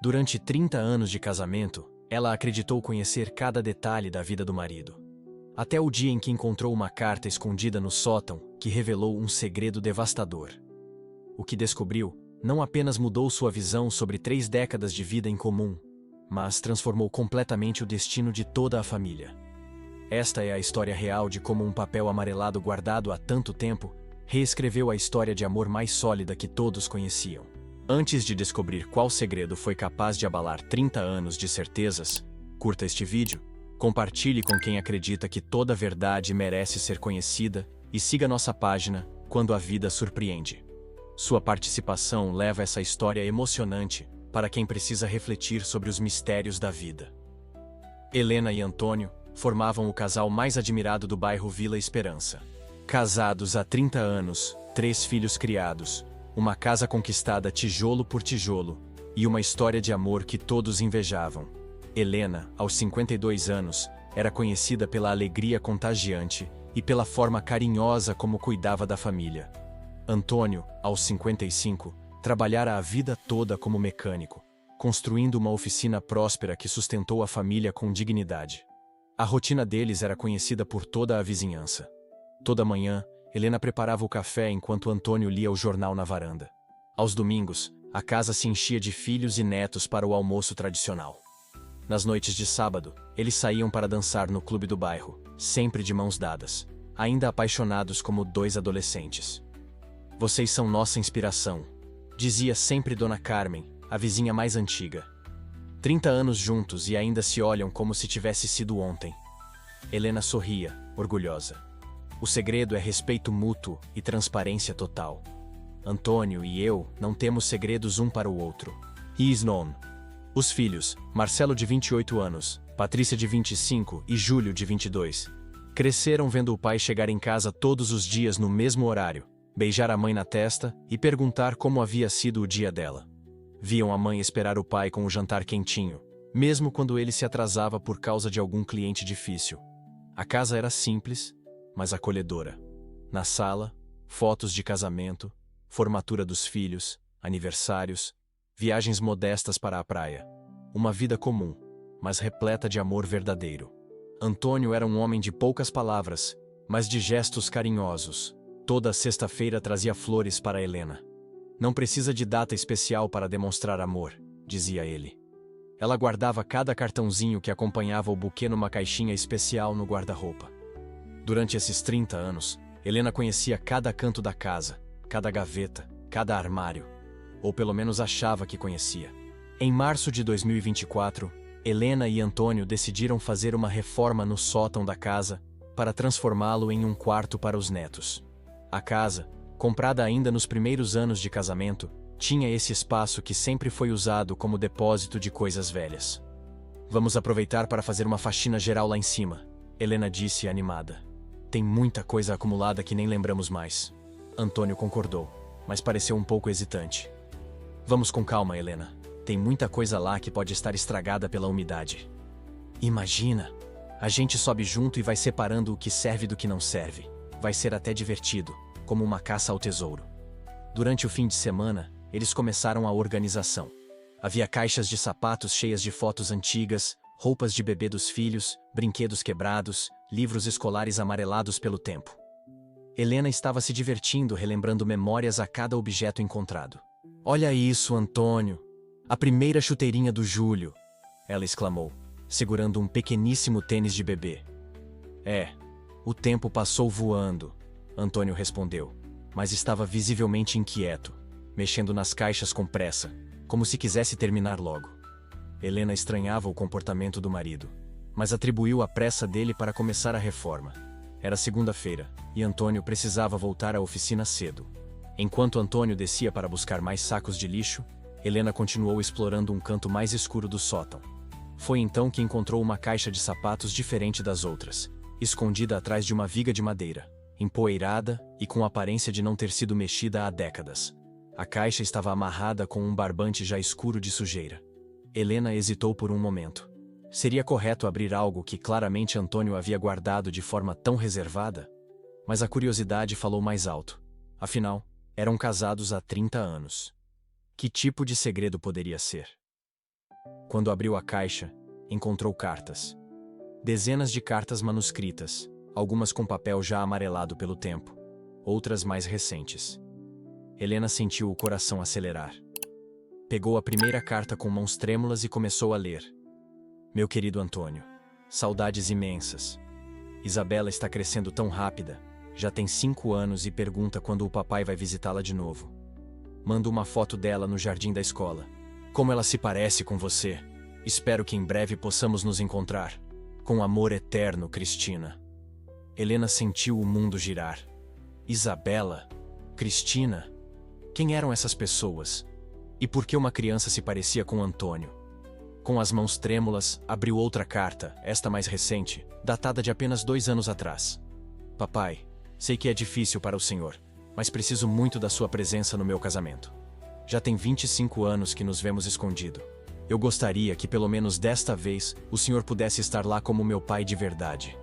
Durante 30 anos de casamento, ela acreditou conhecer cada detalhe da vida do marido. Até o dia em que encontrou uma carta escondida no sótão que revelou um segredo devastador. O que descobriu não apenas mudou sua visão sobre 3 décadas de vida em comum, mas transformou completamente o destino de toda a família. Esta é a história real de como um papel amarelado guardado há tanto tempo reescreveu a história de amor mais sólida que todos conheciam. Antes de descobrir qual segredo foi capaz de abalar 30 anos de certezas, curta este vídeo, compartilhe com quem acredita que toda verdade merece ser conhecida e siga nossa página Quando a Vida Surpreende. Sua participação leva essa história emocionante para quem precisa refletir sobre os mistérios da vida. Helena e Antônio formavam o casal mais admirado do bairro Vila Esperança. Casados há 30 anos, 3 filhos criados, uma casa conquistada tijolo por tijolo e uma história de amor que todos invejavam. Helena, aos 52 anos, era conhecida pela alegria contagiante e pela forma carinhosa como cuidava da família. Antônio, aos 55, trabalhara a vida toda como mecânico, construindo uma oficina próspera que sustentou a família com dignidade. A rotina deles era conhecida por toda a vizinhança. Toda manhã, Helena preparava o café enquanto Antônio lia o jornal na varanda. Aos domingos, a casa se enchia de filhos e netos para o almoço tradicional. Nas noites de sábado, eles saíam para dançar no clube do bairro, sempre de mãos dadas, ainda apaixonados como 2 adolescentes. "Vocês são nossa inspiração", dizia sempre Dona Carmen, a vizinha mais antiga. 30 anos juntos e ainda se olham como se tivesse sido ontem. Helena sorria, orgulhosa. O segredo é respeito mútuo e transparência total. Antônio e eu não temos segredos um para o outro. He is known. Os filhos, Marcelo de 28 anos, Patrícia de 25 e Júlio de 22, cresceram vendo o pai chegar em casa todos os dias no mesmo horário, beijar a mãe na testa e perguntar como havia sido o dia dela. Viam a mãe esperar o pai com o jantar quentinho, mesmo quando ele se atrasava por causa de algum cliente difícil. A casa era simples, mas acolhedora. Na sala, fotos de casamento, formatura dos filhos, aniversários, viagens modestas para a praia. Uma vida comum, mas repleta de amor verdadeiro. Antônio era um homem de poucas palavras, mas de gestos carinhosos. Toda sexta-feira trazia flores para Helena. "Não precisa de data especial para demonstrar amor", dizia ele. Ela guardava cada cartãozinho que acompanhava o buquê numa caixinha especial no guarda-roupa. Durante esses 30 anos, Helena conhecia cada canto da casa, cada gaveta, cada armário. Ou pelo menos achava que conhecia. Em março de 2024, Helena e Antônio decidiram fazer uma reforma no sótão da casa para transformá-lo em um quarto para os netos. A casa, comprada ainda nos primeiros anos de casamento, tinha esse espaço que sempre foi usado como depósito de coisas velhas. "Vamos aproveitar para fazer uma faxina geral lá em cima", Helena disse animada. "Tem muita coisa acumulada que nem lembramos mais." Antônio concordou, mas pareceu um pouco hesitante. "Vamos com calma, Helena. Tem muita coisa lá que pode estar estragada pela umidade." "Imagina! A gente sobe junto e vai separando o que serve do que não serve. Vai ser até divertido, como uma caça ao tesouro." Durante o fim de semana, eles começaram a organização. Havia caixas de sapatos cheias de fotos antigas, roupas de bebê dos filhos, brinquedos quebrados, livros escolares amarelados pelo tempo. Helena estava se divertindo relembrando memórias a cada objeto encontrado. "Olha isso, Antônio! A primeira chuteirinha do Júlio!" ela exclamou, segurando um pequeníssimo tênis de bebê. "É, o tempo passou voando", Antônio respondeu, mas estava visivelmente inquieto, mexendo nas caixas com pressa, como se quisesse terminar logo. Helena estranhava o comportamento do marido, mas atribuiu a pressa dele para começar a reforma. Era segunda-feira, e Antônio precisava voltar à oficina cedo. Enquanto Antônio descia para buscar mais sacos de lixo, Helena continuou explorando um canto mais escuro do sótão. Foi então que encontrou uma caixa de sapatos diferente das outras, escondida atrás de uma viga de madeira, empoeirada e com aparência de não ter sido mexida há décadas. A caixa estava amarrada com um barbante já escuro de sujeira. Helena hesitou por um momento. Seria correto abrir algo que claramente Antônio havia guardado de forma tão reservada? Mas a curiosidade falou mais alto. Afinal, eram casados há 30 anos. Que tipo de segredo poderia ser? Quando abriu a caixa, encontrou cartas. Dezenas de cartas manuscritas, algumas com papel já amarelado pelo tempo, outras mais recentes. Helena sentiu o coração acelerar. Pegou a primeira carta com mãos trêmulas e começou a ler. Meu querido Antônio, saudades imensas. Isabela está crescendo tão rápida, já tem 5 anos e pergunta quando o papai vai visitá-la de novo. Mando uma foto dela no jardim da escola. Como ela se parece com você. Espero que em breve possamos nos encontrar. Com amor eterno, Cristina. Helena sentiu o mundo girar. Isabela? Cristina? Quem eram essas pessoas? E por que uma criança se parecia com Antônio? Com as mãos trêmulas, abriu outra carta, esta mais recente, datada de apenas 2 anos atrás. Papai, sei que é difícil para o senhor, mas preciso muito da sua presença no meu casamento. Já tem 25 anos que nos vemos escondido. Eu gostaria que pelo menos desta vez o senhor pudesse estar lá como meu pai de verdade.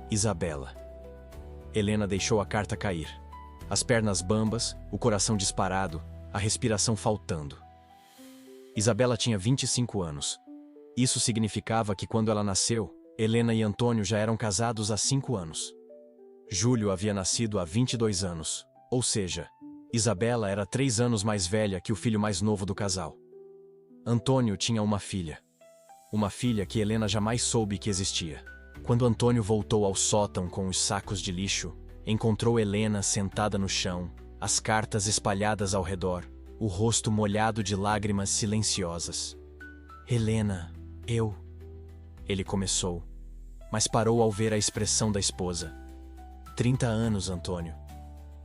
Isabela. Helena deixou a carta cair. As pernas bambas, o coração disparado, a respiração faltando. Isabela tinha 25 anos. Isso significava que quando ela nasceu, Helena e Antônio já eram casados há 5 anos. Júlio havia nascido há 22 anos, ou seja, Isabela era 3 anos mais velha que o filho mais novo do casal. Antônio tinha uma filha que Helena jamais soube que existia. Quando Antônio voltou ao sótão com os sacos de lixo, encontrou Helena sentada no chão, as cartas espalhadas ao redor, o rosto molhado de lágrimas silenciosas. Helena, Ele começou, mas parou ao ver a expressão da esposa. 30 anos, Antônio.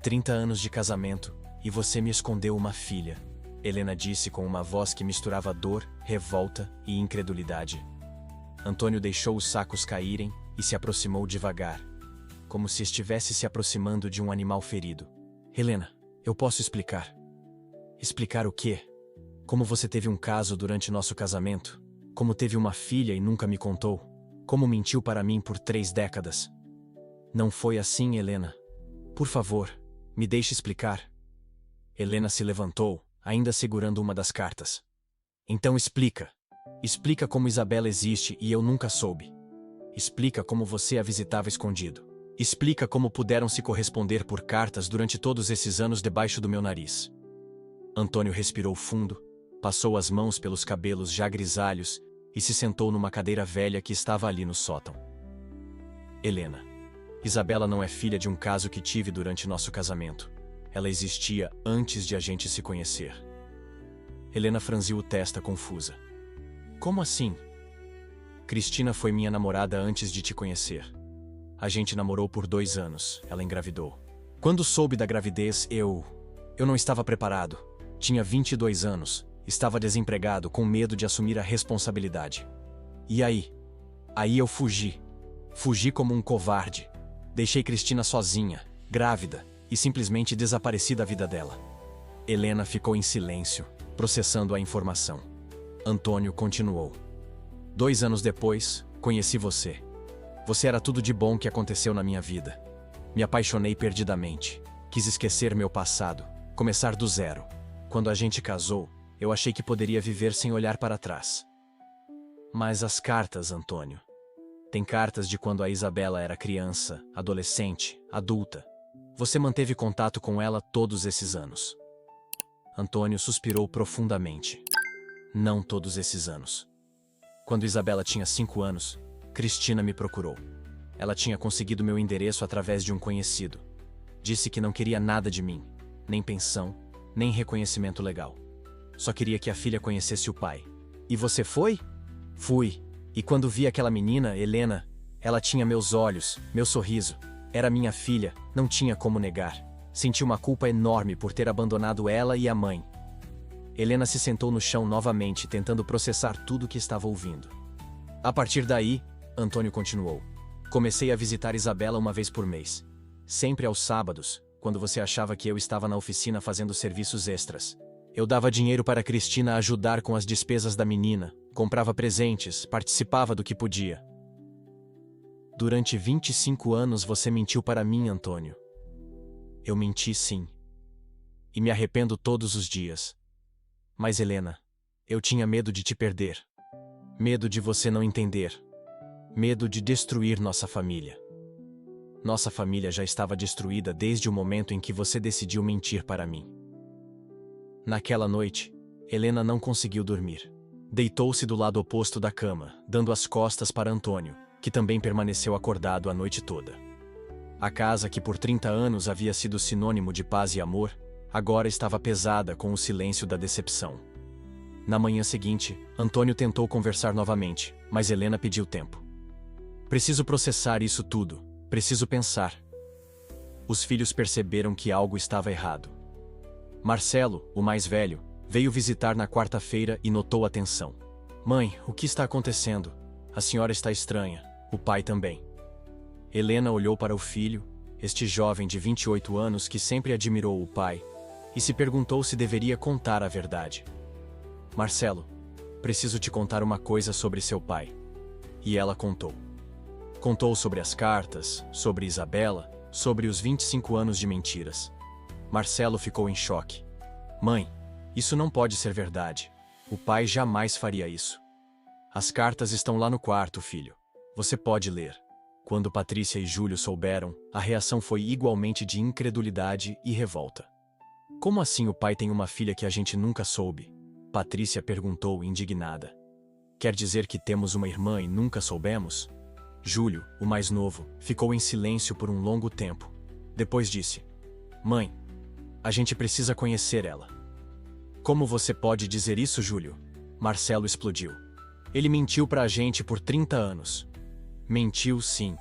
30 anos de casamento, e você me escondeu uma filha. Helena disse com uma voz que misturava dor, revolta e incredulidade. Antônio deixou os sacos caírem e se aproximou devagar, como se estivesse se aproximando de um animal ferido. Helena, eu posso explicar. Explicar o quê? Como você teve um caso durante nosso casamento? Como teve uma filha e nunca me contou? Como mentiu para mim por 3 décadas? Não foi assim, Helena. Por favor, me deixe explicar. Helena se levantou, ainda segurando uma das cartas. Então explica. Explica como Isabela existe e eu nunca soube. Explica como você a visitava escondido. Explica como puderam se corresponder por cartas durante todos esses anos debaixo do meu nariz. Antônio respirou fundo, passou as mãos pelos cabelos já grisalhos e se sentou numa cadeira velha que estava ali no sótão. Helena, Isabela não é filha de um caso que tive durante nosso casamento. Ela existia antes de a gente se conhecer. Helena franziu testa confusa. Como assim? Cristina foi minha namorada antes de te conhecer. A gente namorou por 2 anos, ela engravidou. Quando soube da gravidez, eu não estava preparado. Tinha 22 anos, estava desempregado, com medo de assumir a responsabilidade. E aí? Aí eu fugi. Fugi como um covarde. Deixei Cristina sozinha, grávida, e simplesmente desapareci da vida dela. Helena ficou em silêncio, processando a informação. Antônio continuou. 2 anos depois, conheci você. Você era tudo de bom que aconteceu na minha vida. Me apaixonei perdidamente. Quis esquecer meu passado, começar do zero. Quando a gente casou, eu achei que poderia viver sem olhar para trás. Mas as cartas, Antônio. Tem cartas de quando a Isabela era criança, adolescente, adulta. Você manteve contato com ela todos esses anos. Antônio suspirou profundamente. Não todos esses anos. Quando Isabela tinha 5 anos, Cristina me procurou. Ela tinha conseguido meu endereço através de um conhecido. Disse que não queria nada de mim, nem pensão, nem reconhecimento legal. Só queria que a filha conhecesse o pai. E você foi? Fui. E quando vi aquela menina, Helena, ela tinha meus olhos, meu sorriso. Era minha filha, não tinha como negar. Senti uma culpa enorme por ter abandonado ela e a mãe. Helena se sentou no chão novamente, tentando processar tudo o que estava ouvindo. A partir daí, Antônio continuou. Comecei a visitar Isabela uma vez por mês. Sempre aos sábados, quando você achava que eu estava na oficina fazendo serviços extras. Eu dava dinheiro para Cristina ajudar com as despesas da menina, comprava presentes, participava do que podia. Durante 25 anos você mentiu para mim, Antônio. Eu menti, sim. E me arrependo todos os dias. Mas, Helena, eu tinha medo de te perder. Medo de você não entender. Medo de destruir nossa família. Nossa família já estava destruída desde o momento em que você decidiu mentir para mim. Naquela noite, Helena não conseguiu dormir. Deitou-se do lado oposto da cama, dando as costas para Antônio, que também permaneceu acordado a noite toda. A casa que por 30 anos havia sido sinônimo de paz e amor, agora estava pesada com o silêncio da decepção. Na manhã seguinte, Antônio tentou conversar novamente, mas Helena pediu tempo. Preciso processar isso tudo, preciso pensar. Os filhos perceberam que algo estava errado. Marcelo, o mais velho, veio visitar na quarta-feira e notou a tensão. Mãe, o que está acontecendo? A senhora está estranha, o pai também. Helena olhou para o filho, este jovem de 28 anos que sempre admirou o pai, e se perguntou se deveria contar a verdade. Marcelo, preciso te contar uma coisa sobre seu pai. E ela contou. Contou sobre as cartas, sobre Isabela, sobre os 25 anos de mentiras. Marcelo ficou em choque. Mãe, isso não pode ser verdade. O pai jamais faria isso. As cartas estão lá no quarto, filho. Você pode ler. Quando Patrícia e Júlio souberam, a reação foi igualmente de incredulidade e revolta. Como assim o pai tem uma filha que a gente nunca soube? Patrícia perguntou indignada. Quer dizer que temos uma irmã e nunca soubemos? Júlio, o mais novo, ficou em silêncio por um longo tempo. Depois disse: Mãe, a gente precisa conhecer ela. Como você pode dizer isso, Júlio? Marcelo explodiu. Ele mentiu pra a gente por 30 anos. Mentiu, sim.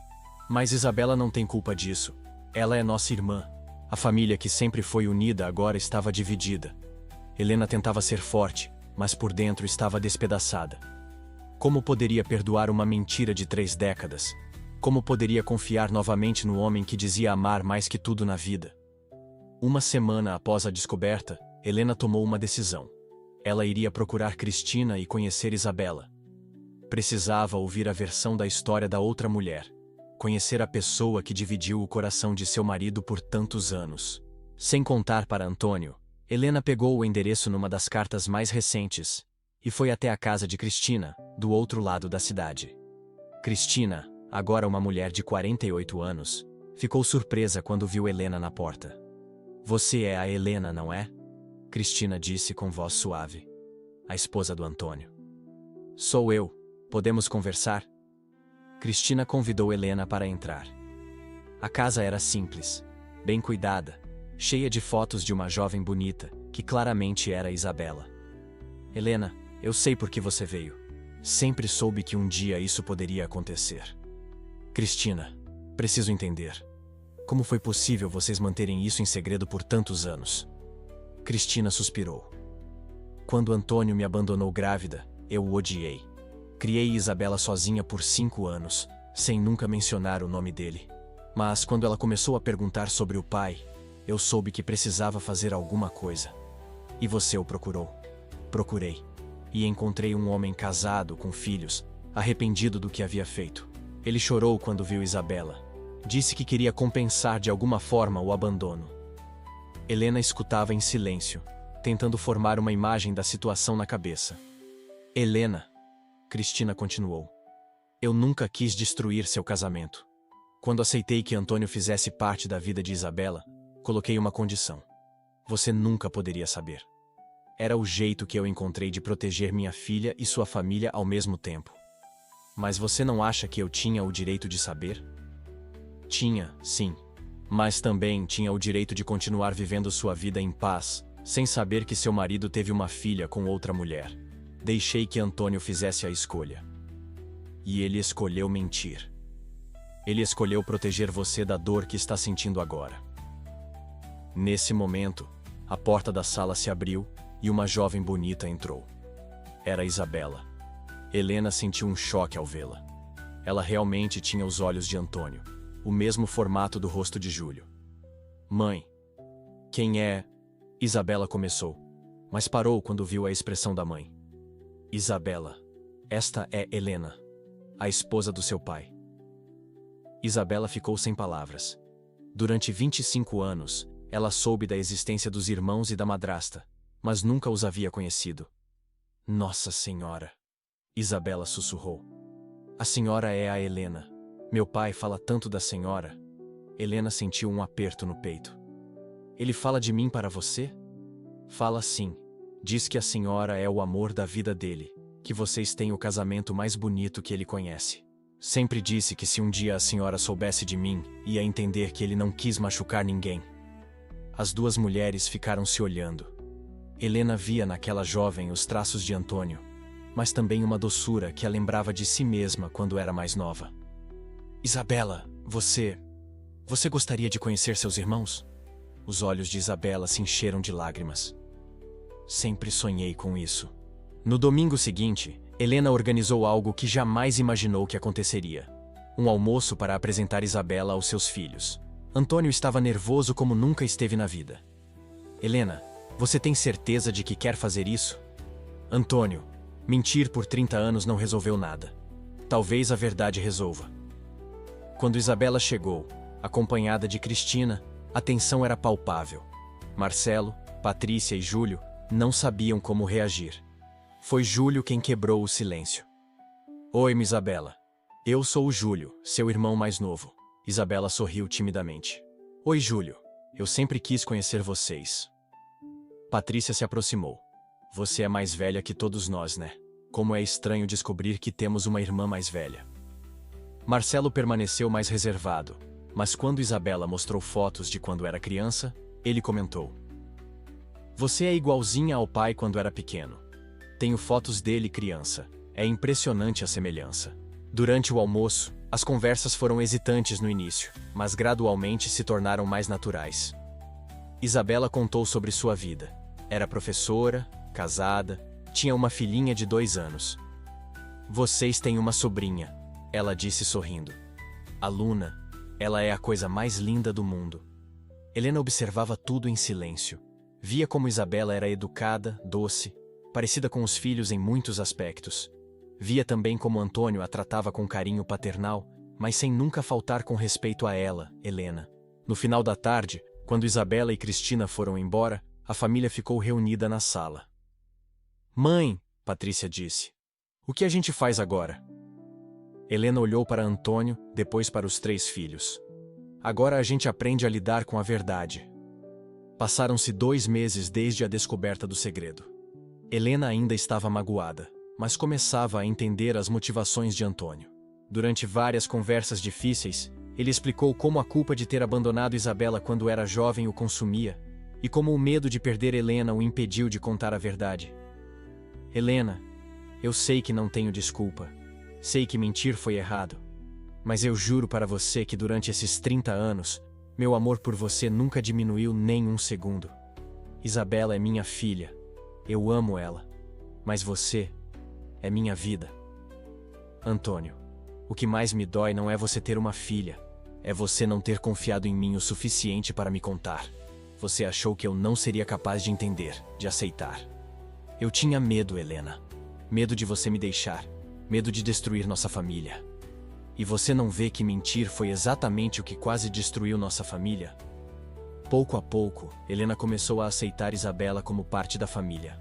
Mas Isabela não tem culpa disso. Ela é nossa irmã. A família que sempre foi unida agora estava dividida. Helena tentava ser forte, mas por dentro estava despedaçada. Como poderia perdoar uma mentira de 3 décadas? Como poderia confiar novamente no homem que dizia amar mais que tudo na vida? Uma semana após a descoberta, Helena tomou uma decisão. Ela iria procurar Cristina e conhecer Isabela. Precisava ouvir a versão da história da outra mulher. Conhecer a pessoa que dividiu o coração de seu marido por tantos anos. Sem contar para Antônio, Helena pegou o endereço numa das cartas mais recentes e foi até a casa de Cristina, do outro lado da cidade. Cristina, agora uma mulher de 48 anos, ficou surpresa quando viu Helena na porta. Você é a Helena, não é? Cristina disse com voz suave. A esposa do Antônio. Sou eu. Podemos conversar? Cristina convidou Helena para entrar. A casa era simples, bem cuidada, cheia de fotos de uma jovem bonita, que claramente era Isabela. Helena, eu sei por que você veio. Sempre soube que um dia isso poderia acontecer. Cristina, preciso entender. Como foi possível vocês manterem isso em segredo por tantos anos? Cristina suspirou. Quando Antônio me abandonou grávida, eu o odiei. Criei Isabela sozinha por 5 anos, sem nunca mencionar o nome dele. Mas quando ela começou a perguntar sobre o pai, eu soube que precisava fazer alguma coisa. E você o procurou. Procurei. E encontrei um homem casado, com filhos, arrependido do que havia feito. Ele chorou quando viu Isabela. Disse que queria compensar de alguma forma o abandono. Helena escutava em silêncio, tentando formar uma imagem da situação na cabeça. Helena, Cristina continuou. Eu nunca quis destruir seu casamento. Quando aceitei que Antônio fizesse parte da vida de Isabela, coloquei uma condição. Você nunca poderia saber. Era o jeito que eu encontrei de proteger minha filha e sua família ao mesmo tempo. Mas você não acha que eu tinha o direito de saber? Tinha, sim. Mas também tinha o direito de continuar vivendo sua vida em paz, sem saber que seu marido teve uma filha com outra mulher. Deixei que Antônio fizesse a escolha. E ele escolheu mentir. Ele escolheu proteger você da dor que está sentindo agora. Nesse momento, a porta da sala se abriu e uma jovem bonita entrou. Era Isabela. Helena sentiu um choque ao vê-la. Ela realmente tinha os olhos de Antônio, o mesmo formato do rosto de Júlio. Mãe, quem é? Isabela começou, mas parou quando viu a expressão da mãe. Isabela, esta é Helena, a esposa do seu pai. Isabela ficou sem palavras. Durante 25 anos, ela soube da existência dos irmãos e da madrasta, mas nunca os havia conhecido. Nossa Senhora! Isabela sussurrou. A senhora é a Helena. Meu pai fala tanto da senhora. Helena sentiu um aperto no peito. Ele fala de mim para você? Fala sim. Diz que a senhora é o amor da vida dele, que vocês têm o casamento mais bonito que ele conhece. Sempre disse que se um dia a senhora soubesse de mim, ia entender que ele não quis machucar ninguém. As duas mulheres ficaram se olhando. Helena via naquela jovem os traços de Antônio, mas também uma doçura que a lembrava de si mesma quando era mais nova. Isabela, você gostaria de conhecer seus irmãos? Os olhos de Isabela se encheram de lágrimas. Sempre sonhei com isso. No domingo seguinte, Helena organizou algo que jamais imaginou que aconteceria. Um almoço para apresentar Isabela aos seus filhos. Antônio estava nervoso como nunca esteve na vida. Helena, você tem certeza de que quer fazer isso? Antônio, mentir por 30 anos não resolveu nada. Talvez a verdade resolva. Quando Isabela chegou, acompanhada de Cristina, a tensão era palpável. Marcelo, Patrícia e Júlio não sabiam como reagir. Foi Júlio quem quebrou o silêncio. Oi, Isabela. Eu sou o Júlio, seu irmão mais novo. Isabela sorriu timidamente. Oi, Júlio. Eu sempre quis conhecer vocês. Patrícia se aproximou. Você é mais velha que todos nós, né? Como é estranho descobrir que temos uma irmã mais velha. Marcelo permaneceu mais reservado, mas quando Isabela mostrou fotos de quando era criança, ele comentou. Você é igualzinha ao pai quando era pequeno. Tenho fotos dele criança. É impressionante a semelhança. Durante o almoço, as conversas foram hesitantes no início, mas gradualmente se tornaram mais naturais. Isabela contou sobre sua vida. Era professora, casada, tinha uma filhinha de 2 anos. Vocês têm uma sobrinha, ela disse sorrindo. A Luna, ela é a coisa mais linda do mundo. Helena observava tudo em silêncio. Via como Isabela era educada, doce, parecida com os filhos em muitos aspectos. Via também como Antônio a tratava com carinho paternal, mas sem nunca faltar com respeito a ela, Helena. No final da tarde, quando Isabela e Cristina foram embora, a família ficou reunida na sala. Mãe, Patrícia disse, o que a gente faz agora? Helena olhou para Antônio, depois para os 3 filhos. Agora a gente aprende a lidar com a verdade. Passaram-se 2 meses desde a descoberta do segredo. Helena ainda estava magoada, mas começava a entender as motivações de Antônio. Durante várias conversas difíceis, ele explicou como a culpa de ter abandonado Isabela quando era jovem o consumia, e como o medo de perder Helena o impediu de contar a verdade. Helena, eu sei que não tenho desculpa. Sei que mentir foi errado. Mas eu juro para você que durante esses 30 anos, meu amor por você nunca diminuiu nem um segundo. Isabela é minha filha. Eu amo ela. Mas você é minha vida. Antônio, o que mais me dói não é você ter uma filha. É você não ter confiado em mim o suficiente para me contar. Você achou que eu não seria capaz de entender, de aceitar. Eu tinha medo, Helena. Medo de você me deixar. Medo de destruir nossa família. E você não vê que mentir foi exatamente o que quase destruiu nossa família? Pouco a pouco, Helena começou a aceitar Isabela como parte da família.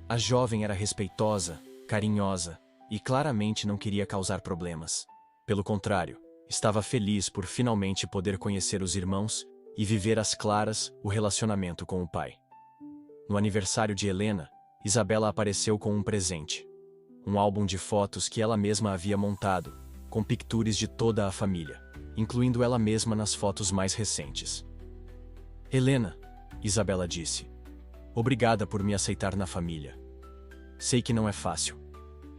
A jovem era respeitosa, carinhosa e claramente não queria causar problemas. Pelo contrário, estava feliz por finalmente poder conhecer os irmãos e viver às claras o relacionamento com o pai. No aniversário de Helena, Isabela apareceu com um presente. Um álbum de fotos que ela mesma havia montado, com pictures de toda a família, incluindo ela mesma nas fotos mais recentes. Helena, Isabela disse, obrigada por me aceitar na família. Sei que não é fácil.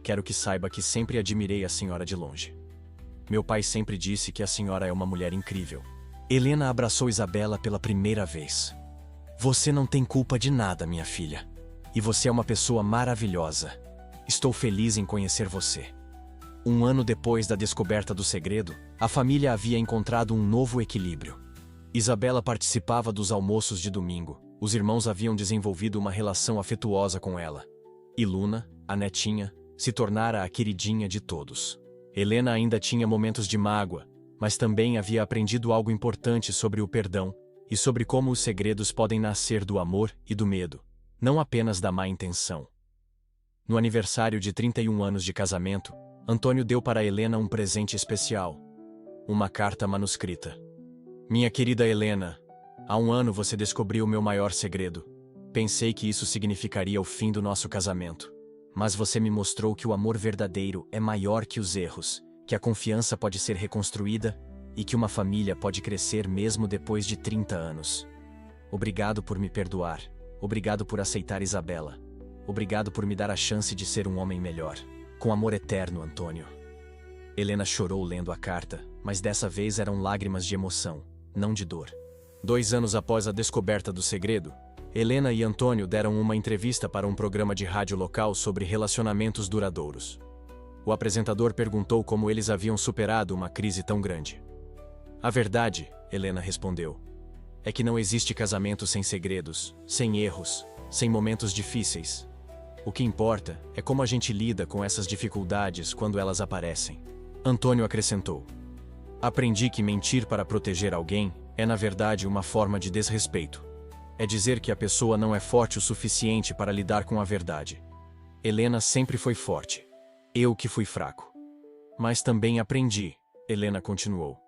Quero que saiba que sempre admirei a senhora de longe. Meu pai sempre disse que a senhora é uma mulher incrível. Helena abraçou Isabela pela primeira vez. Você não tem culpa de nada, minha filha. E você é uma pessoa maravilhosa. Estou feliz em conhecer você. 1 ano depois da descoberta do segredo, a família havia encontrado um novo equilíbrio. Isabela participava dos almoços de domingo. Os irmãos haviam desenvolvido uma relação afetuosa com ela. E Luna, a netinha, se tornara a queridinha de todos. Helena ainda tinha momentos de mágoa, mas também havia aprendido algo importante sobre o perdão e sobre como os segredos podem nascer do amor e do medo, não apenas da má intenção. No aniversário de 31 anos de casamento, Antônio deu para Helena um presente especial. Uma carta manuscrita. Minha querida Helena, há um ano você descobriu o meu maior segredo. Pensei que isso significaria o fim do nosso casamento. Mas você me mostrou que o amor verdadeiro é maior que os erros, que a confiança pode ser reconstruída e que uma família pode crescer mesmo depois de 30 anos. Obrigado por me perdoar. Obrigado por aceitar Isabela. Obrigado por me dar a chance de ser um homem melhor. Com amor eterno, Antônio. Helena chorou lendo a carta, mas dessa vez eram lágrimas de emoção, não de dor. 2 anos após a descoberta do segredo, Helena e Antônio deram uma entrevista para um programa de rádio local sobre relacionamentos duradouros. O apresentador perguntou como eles haviam superado uma crise tão grande. A verdade, Helena respondeu, é que não existe casamento sem segredos, sem erros, sem momentos difíceis. O que importa é como a gente lida com essas dificuldades quando elas aparecem. Antônio acrescentou: aprendi que mentir para proteger alguém é na verdade uma forma de desrespeito. É dizer que a pessoa não é forte o suficiente para lidar com a verdade. Helena sempre foi forte. Eu que fui fraco. Mas também aprendi, Helena continuou,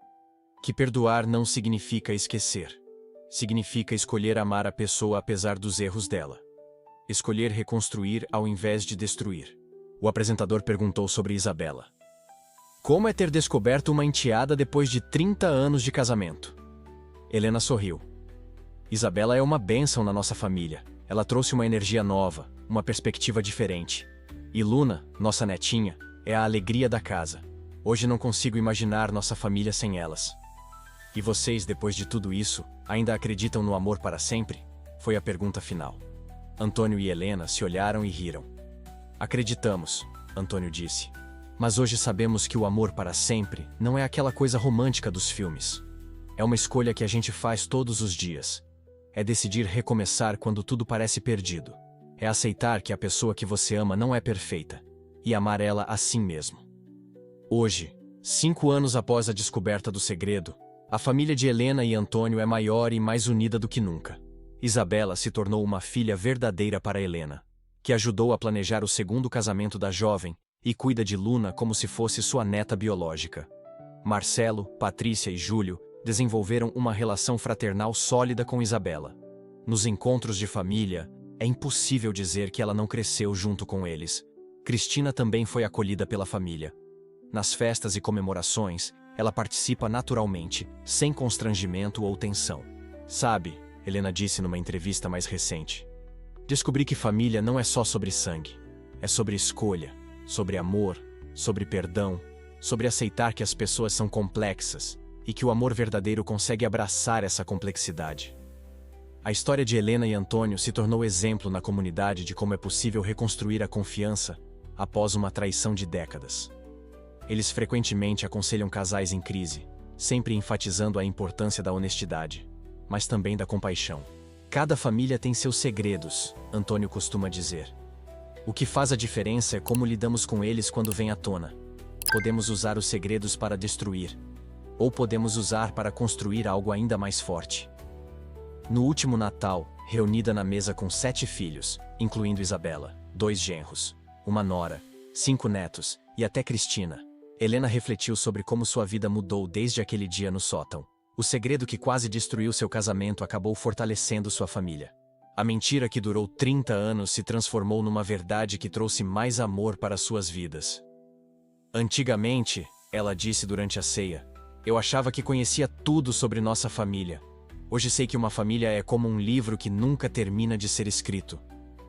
que perdoar não significa esquecer. Significa escolher amar a pessoa apesar dos erros dela. Escolher reconstruir ao invés de destruir. O apresentador perguntou sobre Isabela. Como é ter descoberto uma enteada depois de 30 anos de casamento? Helena sorriu. Isabela é uma bênção na nossa família. Ela trouxe uma energia nova, uma perspectiva diferente. E Luna, nossa netinha, é a alegria da casa. Hoje não consigo imaginar nossa família sem elas. E vocês, depois de tudo isso, ainda acreditam no amor para sempre? Foi a pergunta final. Antônio e Helena se olharam e riram. Acreditamos, Antônio disse. Mas hoje sabemos que o amor para sempre não é aquela coisa romântica dos filmes. É uma escolha que a gente faz todos os dias. É decidir recomeçar quando tudo parece perdido. É aceitar que a pessoa que você ama não é perfeita. E amar ela assim mesmo. Hoje, 5 anos após a descoberta do segredo, a família de Helena e Antônio é maior e mais unida do que nunca. Isabela se tornou uma filha verdadeira para Helena, que ajudou a planejar o segundo casamento da jovem e cuida de Luna como se fosse sua neta biológica. Marcelo, Patrícia e Júlio desenvolveram uma relação fraternal sólida com Isabela. Nos encontros de família, é impossível dizer que ela não cresceu junto com eles. Cristina também foi acolhida pela família. Nas festas e comemorações, ela participa naturalmente, sem constrangimento ou tensão. Sabe, Helena disse numa entrevista mais recente, descobri que família não é só sobre sangue. É sobre escolha, sobre amor, sobre perdão, sobre aceitar que as pessoas são complexas e que o amor verdadeiro consegue abraçar essa complexidade. A história de Helena e Antônio se tornou exemplo na comunidade de como é possível reconstruir a confiança após uma traição de décadas. Eles frequentemente aconselham casais em crise, sempre enfatizando a importância da honestidade, mas também da compaixão. Cada família tem seus segredos, Antônio costuma dizer. O que faz a diferença é como lidamos com eles quando vêm à tona. Podemos usar os segredos para destruir, ou podemos usar para construir algo ainda mais forte. No último Natal, reunida na mesa com 7 filhos, incluindo Isabela, 2 genros, uma nora, 5 netos e até Cristina, Helena refletiu sobre como sua vida mudou desde aquele dia no sótão. O segredo que quase destruiu seu casamento acabou fortalecendo sua família. A mentira que durou 30 anos se transformou numa verdade que trouxe mais amor para suas vidas. Antigamente, ela disse durante a ceia, eu achava que conhecia tudo sobre nossa família. Hoje sei que uma família é como um livro que nunca termina de ser escrito.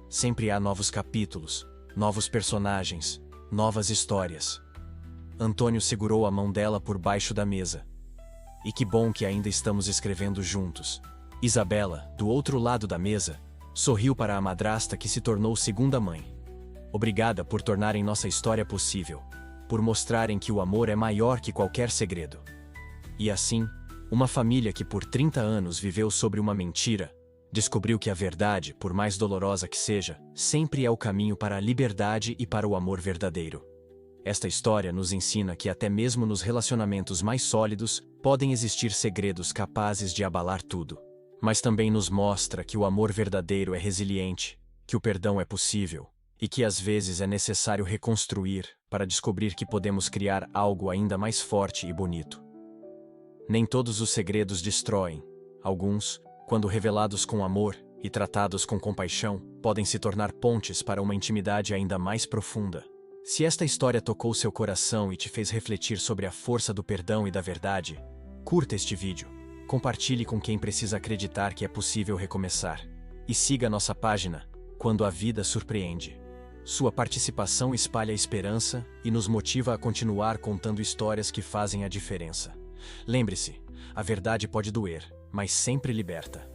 Sempre há novos capítulos, novos personagens, novas histórias. Antônio segurou a mão dela por baixo da mesa. E que bom que ainda estamos escrevendo juntos. Isabela, do outro lado da mesa, sorriu para a madrasta que se tornou segunda mãe. Obrigada por tornarem nossa história possível, por mostrarem que o amor é maior que qualquer segredo. E assim, uma família que por 30 anos viveu sobre uma mentira, descobriu que a verdade, por mais dolorosa que seja, sempre é o caminho para a liberdade e para o amor verdadeiro. Esta história nos ensina que até mesmo nos relacionamentos mais sólidos, podem existir segredos capazes de abalar tudo. Mas também nos mostra que o amor verdadeiro é resiliente, que o perdão é possível, E que às vezes é necessário reconstruir para descobrir que podemos criar algo ainda mais forte e bonito. Nem todos os segredos destroem. Alguns, quando revelados com amor e tratados com compaixão, podem se tornar pontes para uma intimidade ainda mais profunda. Se esta história tocou seu coração e te fez refletir sobre a força do perdão e da verdade, curta este vídeo, compartilhe com quem precisa acreditar que é possível recomeçar. E siga nossa página, Quando a Vida Surpreende. Sua participação espalha esperança e nos motiva a continuar contando histórias que fazem a diferença. Lembre-se, a verdade pode doer, mas sempre liberta.